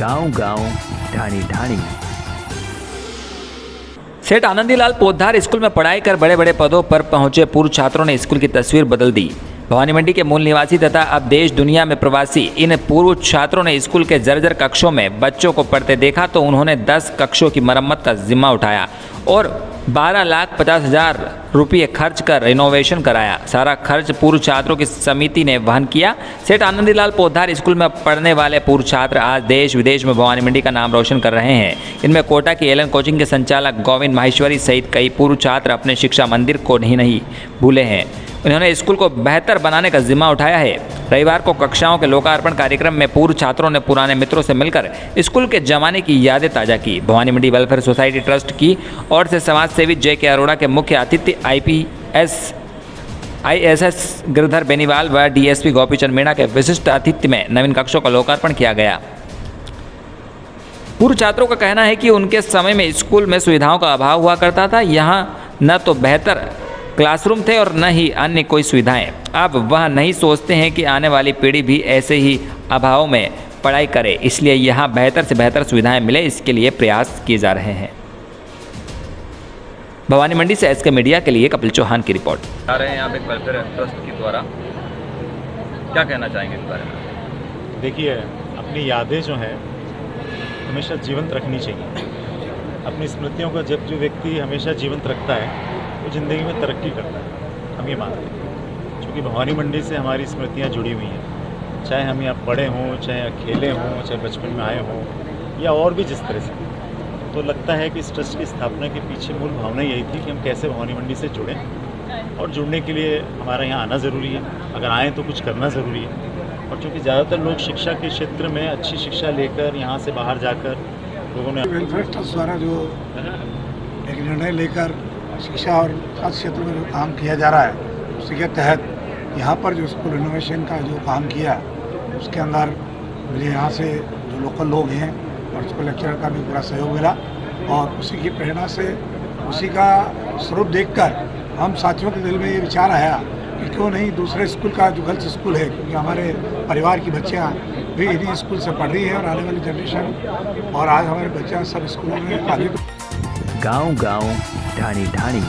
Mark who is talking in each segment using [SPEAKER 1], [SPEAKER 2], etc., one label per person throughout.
[SPEAKER 1] गांव गांव ढाणी ढाणी।
[SPEAKER 2] सेठ आनंदीलाल पोद्दार स्कूल में पढ़ाई कर बड़े बड़े पदों पर पहुंचे पूर्व छात्रों ने स्कूल की तस्वीर बदल दी। भवानी मंडी के मूल निवासी तथा अब देश दुनिया में प्रवासी इन पूर्व छात्रों ने स्कूल के जर्जर कक्षों में बच्चों को पढ़ते देखा तो उन्होंने 10 कक्षों की मरम्मत का जिम्मा उठाया और 12,50,000 रुपये खर्च कर रिनोवेशन कराया। सारा खर्च पूर्व छात्रों की समिति ने वहन किया। सेठ आनंदीलाल पोद्दार स्कूल में पढ़ने वाले पूर्व छात्र आज देश विदेश में भवानी मंडी का नाम रोशन कर रहे हैं। इनमें कोटा की एलन कोचिंग के संचालक गोविंद माहेश्वरी सहित कई पूर्व छात्र अपने शिक्षा मंदिर को नहीं भूले हैं। उन्होंने स्कूल को बेहतर बनाने का जिम्मा उठाया है। रविवार को कक्षाओं के लोकार्पण कार्यक्रम में पूर्व छात्रों ने पुराने मित्रों से मिलकर स्कूल के जमाने की यादें ताज़ा की। भवानी मंडी वेलफेयर सोसाइटी ट्रस्ट की ओर से समाज सेवी JK अरोड़ा के मुख्य अतिथि ISS गिरधर बेनीवाल व DSP गोपीचंद मीणा के विशिष्ट अतिथि में नवीन कक्षों का लोकार्पण किया गया। पूर्व छात्रों का कहना है कि उनके समय में स्कूल में सुविधाओं का अभाव हुआ करता था। यहाँ न तो बेहतर क्लासरूम थे और न ही अन्य कोई सुविधाएं। अब वह नहीं सोचते हैं कि आने वाली पीढ़ी भी ऐसे ही अभाव में पढ़ाई करे, इसलिए यहाँ बेहतर से बेहतर सुविधाएं मिले, इसके लिए प्रयास किए जा रहे हैं। भवानी मंडी से SK मीडिया के लिए कपिल चौहान की रिपोर्ट।
[SPEAKER 3] आ रहे हैं यहाँ पे वेलफेयर ट्रस्ट के द्वारा, क्या कहना चाहेंगे इस बारे में?
[SPEAKER 4] देखिए, अपनी यादें जो हैं हमेशा जीवंत रखनी चाहिए। अपनी स्मृतियों को जब जो व्यक्ति हमेशा जीवंत रखता है वो ज़िंदगी में तरक्की करता है, हम ये मानते हैं। क्योंकि भवानी मंडी से हमारी स्मृतियाँ जुड़ी हुई हैं, चाहे हम यहाँ पढ़े हों, चाहे खेले हों, चाहे बचपन में आए हों या और भी जिस तरह से। तो लगता है कि इस ट्रस्ट की स्थापना के पीछे मूल भावना यही थी कि हम कैसे भवानी मंडी से जुड़ें, और जुड़ने के लिए हमारा यहाँ आना ज़रूरी है। अगर आएँ तो कुछ करना ज़रूरी है। और चूँकि ज़्यादातर लोग शिक्षा के क्षेत्र में अच्छी शिक्षा लेकर यहाँ से बाहर जाकर लोगों ने
[SPEAKER 5] वेलफेयर ट्रस्ट द्वारा जो एक निर्णय लेकर शिक्षा और स्वास्थ्य क्षेत्र में जो काम किया जा रहा है, उसी के तहत यहाँ पर जो स्कूल रिनोवेशन का जो काम किया, उसके अंदर मुझे यहाँ से जो लोकल लोग हैं और स्कूल लेक्चरर का भी पूरा सहयोग मिला, और उसी की प्रेरणा से, उसी का स्वरूप देखकर हम साथियों के दिल में ये विचार आया कि क्यों नहीं दूसरे स्कूल का जो गर्ल्स स्कूल है, क्योंकि हमारे परिवार की बच्चियाँ भी इन्हीं स्कूल से पढ़ रही हैं और आने वाली जनरेशन, और आज हमारे बच्चे सब स्कूलों में आगे
[SPEAKER 1] गांव गांव ढाणी ढाणी।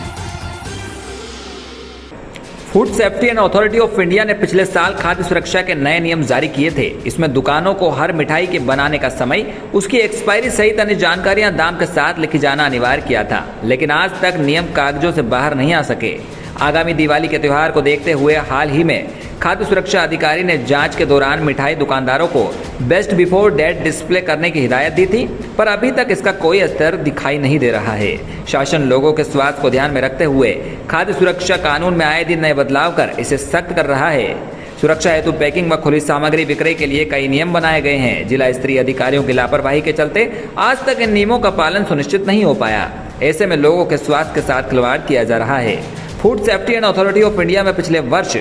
[SPEAKER 2] Food safety and authority of India ने पिछले साल खाद्य सुरक्षा के नए नियम जारी किए थे। इसमें दुकानों को हर मिठाई के बनाने का समय, उसकी एक्सपायरी सहित अन्य जानकारियां दाम के साथ लिखी जाना अनिवार्य किया था, लेकिन आज तक नियम कागजों से बाहर नहीं आ सके। आगामी दिवाली के त्यौहार को देखते हुए हाल ही में खाद्य सुरक्षा अधिकारी ने जांच के दौरान मिठाई दुकानदारों को बेस्ट बिफोर डेट डिस्प्ले करने की हिदायत दी थी, पर अभी तक इसका कोई असर दिखाई नहीं दे रहा है। शासन लोगों के स्वास्थ्य को ध्यान में रखते हुए खाद्य सुरक्षा कानून में आए दिन नए बदलाव कर इसे सख्त कर रहा है। सुरक्षा हेतु पैकिंग व खुली सामग्री विक्रय के लिए कई नियम बनाए गए हैं। जिला स्तरीय अधिकारियों की लापरवाही के चलते आज तक इन नियमों का पालन सुनिश्चित नहीं हो पाया। ऐसे में लोगों के स्वास्थ्य के साथ खिलवाड़ किया जा रहा है। Food safety and authority of India में पिछले वर्ष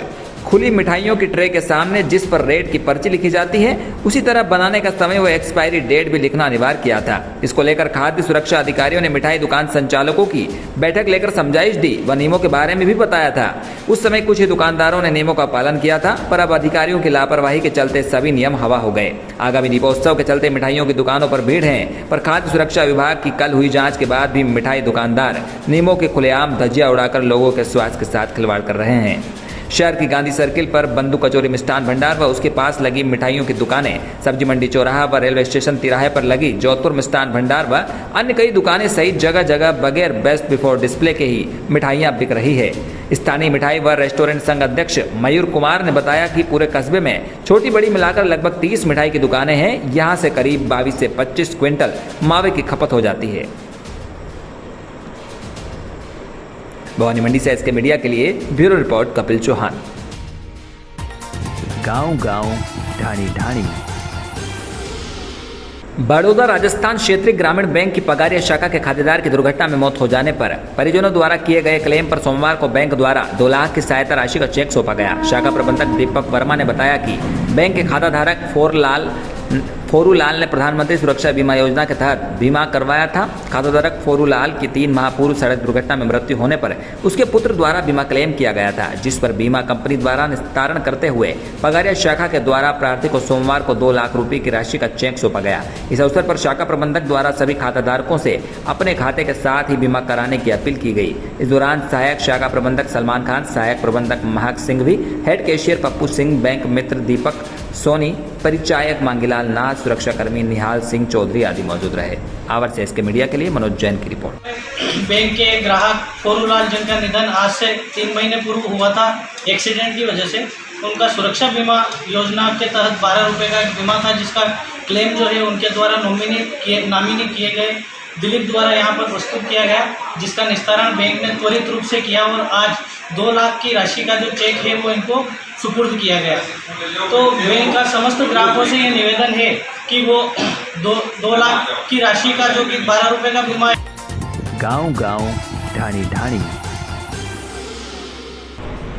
[SPEAKER 2] खुली मिठाइयों की ट्रे के सामने जिस पर रेट की पर्ची लिखी जाती है, उसी तरह बनाने का समय व एक्सपायरी डेट भी लिखना अनिवार्य किया था। इसको लेकर खाद्य सुरक्षा अधिकारियों ने मिठाई दुकान संचालकों की बैठक लेकर समझाइश दी व नियमों के बारे में भी बताया था। उस समय कुछ ही दुकानदारों ने नियमों का पालन किया था, पर अब अधिकारियों की लापरवाही के चलते सभी नियम हवा हो गए। आगामी दीपोत्सव के चलते मिठाइयों की दुकानों पर भीड़ है, पर खाद्य सुरक्षा विभाग की कल हुई जाँच के बाद भी मिठाई दुकानदार नियमों के खुलेआम धज्जियां उड़ाकर लोगों के स्वास्थ्य के साथ खिलवाड़ कर रहे हैं। शहर की गांधी सर्किल पर बंधु कचौरी मिष्ठान भंडार व उसके पास लगी मिठाइयों की दुकानें, सब्जी मंडी चौराहा व रेलवे स्टेशन तिराहे पर लगी जोधपुर मिष्ठान भंडार व अन्य कई दुकानें सहित जगह जगह बगैर बेस्ट बिफोर डिस्प्ले के ही मिठाइयां बिक रही है। स्थानीय मिठाई व रेस्टोरेंट संघ अध्यक्ष मयूर कुमार ने बताया कि पूरे कस्बे में छोटी बड़ी मिलाकर लगभग 30 मिठाई की दुकानें हैं। यहाँ से करीब 22 से 25 क्विंटल मावे की खपत हो जाती है। भवानी मंडी से SK मीडिया के लिए ब्यूरो रिपोर्ट कपिल चौहान।
[SPEAKER 1] गांव गांव ढाणी ढाणी।
[SPEAKER 2] बड़ौदा राजस्थान क्षेत्रीय ग्रामीण बैंक की पगारिया शाखा के खातेदार की दुर्घटना में मौत हो जाने पर परिजनों द्वारा किए गए क्लेम पर सोमवार को बैंक द्वारा 2 लाख की सहायता राशि का चेक सौंपा गया। शाखा प्रबंधक दीपक वर्मा ने बताया कि बैंक के खाता धारक फोरूलाल ने प्रधानमंत्री सुरक्षा बीमा योजना के तहत बीमा करवाया था। खाताधारक फोरूलाल की 3 माह पूर्व सड़क दुर्घटना में मृत्यु होने पर उसके पुत्र द्वारा बीमा क्लेम किया गया था, जिस पर बीमा कंपनी द्वारा निस्तारण करते हुए पगारिया शाखा के द्वारा प्रार्थी को सोमवार को 2 लाख रुपए की राशि का चेक सौंपा गया। इस अवसर पर शाखा प्रबंधक द्वारा सभी खाताधारकों से अपने खाते के साथ ही बीमा कराने की अपील की गई। इस दौरान सहायक शाखा प्रबंधक सलमान खान, सहायक प्रबंधक महक सिंह भी, head cashier Pappu Singh, bank मित्र दीपक सोनी, परिचायक मांगीलाल नाथ, सुरक्षाकर्मी निहाल सिंह चौधरी आदि मौजूद रहे। आवर से इसके मीडिया के लिए मनोज जैन की रिपोर्ट।
[SPEAKER 6] बैंक के ग्राहक फोरूलाल जिनका निधन आज से 3 महीने पूर्व हुआ था एक्सीडेंट की वजह से, उनका सुरक्षा बीमा योजना के तहत 12 रुपये का एक बीमा था, जिसका क्लेम जो है उनके द्वारा नामिनी किए गए दिलीप द्वारा यहाँ पर प्रस्तुत किया गया, जिसका निस्तारण बैंक ने त्वरित रूप से किया और आज 2 लाख की राशि का जो चेक है वो इनको सुपुर्द किया गया। तो बैंक का समस्त ग्राहकों से ये निवेदन है कि वो 2 लाख की राशि का जो कि 12 रुपये का बीमा है।
[SPEAKER 1] गांव-गांव, ढाणी-ढाणी।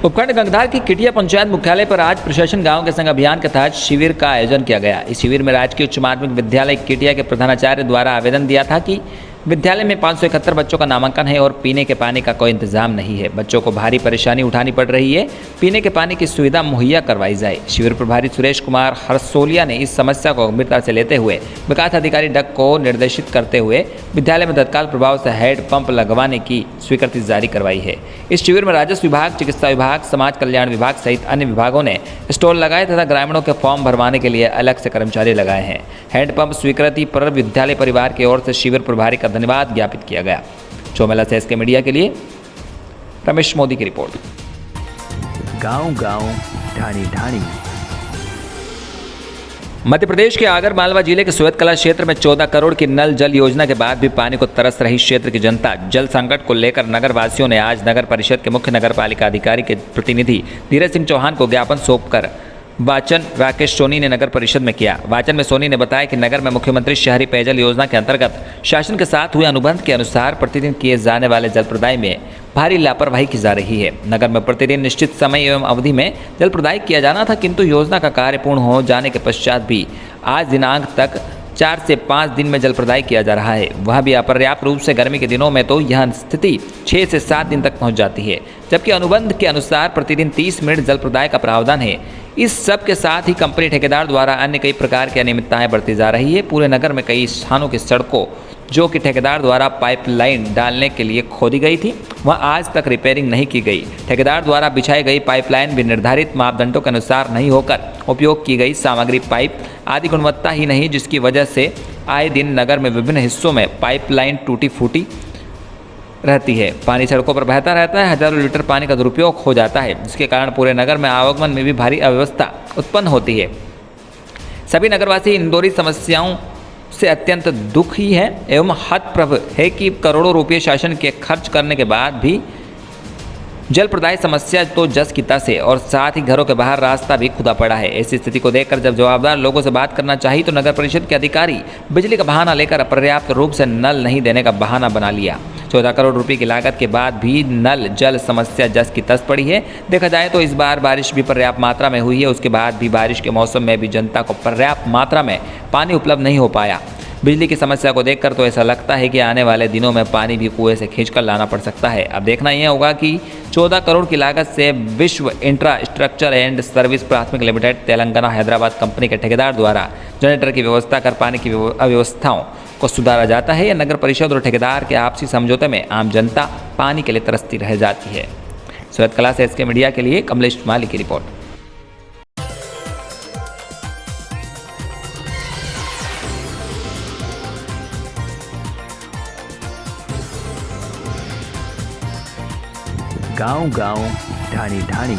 [SPEAKER 2] उपखंड गंगधार की किटिया पंचायत मुख्यालय पर आज प्रशासन गांव के संग अभियान के तहत शिविर का आयोजन किया गया। इस शिविर में राजकीय उच्च माध्यमिक विद्यालय किटिया के प्रधानाचार्य द्वारा आवेदन दिया था कि विद्यालय में 571 बच्चों का नामांकन है और पीने के पानी का कोई इंतजाम नहीं है। बच्चों को भारी परेशानी उठानी पड़ रही है, पीने के पानी की सुविधा मुहैया करवाई जाए। शिविर प्रभारी सुरेश कुमार हरसोलिया ने इस समस्या को गंभीरता से लेते हुए विकास अधिकारी डग को निर्देशित करते हुए विद्यालय में तत्काल प्रभाव से हेड पंप लगवाने की स्वीकृति जारी करवाई है। इस शिविर में राजस्व विभाग, चिकित्सा विभाग, समाज कल्याण विभाग सहित अन्य विभागों ने स्टॉल लगाए तथा ग्रामीणों के फॉर्म भरवाने के लिए अलग से कर्मचारी लगाए हैं। हैंडपंप स्वीकृति पर विद्यालय परिवार की ओर से शिविर प्रभारी का धन्यवाद ज्ञापित किया गया। चौमेला से इसके मीडिया के लिए रमेश मोदी की रिपोर्ट।
[SPEAKER 1] गांव-गांव, ढाणी-ढाणी।
[SPEAKER 2] मध्य प्रदेश के आगर मालवा जिले के सोयत कला क्षेत्र में 14 करोड़ की नल जल योजना के बाद भी पानी को तरस रही क्षेत्र की जनता जल संकट को लेकर नगर वासियों ने आज नगर परिषद के मुख्य नगर पालिका अधिकारी के प्रतिनिधि धीरज सिंह चौहान को ज्ञापन सौंपकर वाचन राकेश सोनी ने नगर परिषद में किया। वाचन में सोनी ने बताया कि नगर में मुख्यमंत्री शहरी पेयजल योजना के अंतर्गत शासन के साथ हुए अनुबंध के अनुसार प्रतिदिन किए जाने वाले जल प्रदाय में भारी लापरवाही की जा रही है। नगर में प्रतिदिन निश्चित समय एवं अवधि में जल प्रदाय किया जाना था, किंतु योजना का कार्य पूर्ण हो जाने के पश्चात भी आज दिनांक तक 4 से 5 दिन में जल प्रदाय किया जा रहा है। वह भी अपर्याप्त रूप से गर्मी के दिनों में तो यह स्थिति 6 से 7 दिन तक पहुंच जाती है, जबकि अनुबंध के अनुसार प्रतिदिन 30 मिनट जल प्रदाय का प्रावधान है। इस सब के साथ ही कंपनी ठेकेदार द्वारा अन्य कई प्रकार की अनियमितताएं बरती जा रही है। पूरे नगर में कई स्थानों की सड़कों जो कि ठेकेदार द्वारा पाइपलाइन डालने के लिए खोदी गई थी, वह आज तक रिपेयरिंग नहीं की गई। ठेकेदार द्वारा बिछाई गई पाइपलाइन भी निर्धारित मापदंडों के अनुसार नहीं होकर उपयोग की गई सामग्री पाइप आदि गुणवत्ता ही नहीं, जिसकी वजह से आए दिन नगर में विभिन्न हिस्सों में पाइपलाइन टूटी फूटी रहती है। पानी सड़कों पर बहता रहता है, हजारों लीटर पानी का दुरुपयोग हो जाता है, जिसके कारण पूरे नगर में आवागमन में भी भारी अव्यवस्था उत्पन्न होती है। सभी नगरवासी इंदौरी समस्याओं से अत्यंत दुखी है एवं हतप्रभ है कि करोड़ों रुपये शासन के खर्च करने के बाद भी जल प्रदाय समस्या तो जस की तस है और साथ ही घरों के बाहर रास्ता भी खुदा पड़ा है। ऐसी स्थिति को देखकर जब जवाबदार लोगों से बात करना चाहिए तो नगर परिषद के अधिकारी बिजली का बहाना लेकर अपर्याप्त रूप से नल नहीं देने का बहाना बना लिया। 14 करोड़ रुपए की लागत के बाद भी नल जल समस्या जस की तस पड़ी है। देखा जाए तो इस बार बारिश भी पर्याप्त मात्रा में हुई है, उसके बाद भी बारिश के मौसम में भी जनता को पर्याप्त मात्रा में पानी उपलब्ध नहीं हो पाया। बिजली की समस्या को देखकर तो ऐसा लगता है कि आने वाले दिनों में पानी भी कुएं से खींचकर लाना पड़ सकता है। अब देखना यह होगा कि 14 करोड़ की लागत से विश्व इंफ्रास्ट्रक्चर एंड सर्विस प्राथमिक लिमिटेड तेलंगाना हैदराबाद कंपनी के ठेकेदार द्वारा जनरेटर की व्यवस्था कर पानी की अव्यवस्थाओं को सुधारा जाता है या नगर परिषद और ठेकेदार के आपसी समझौते में आम जनता पानी के लिए तरसती रह जाती है। सोयत कला से इसके मीडिया के लिए कमलेश माली की रिपोर्ट।
[SPEAKER 1] गांव-गांव, ढाणी-ढाणी।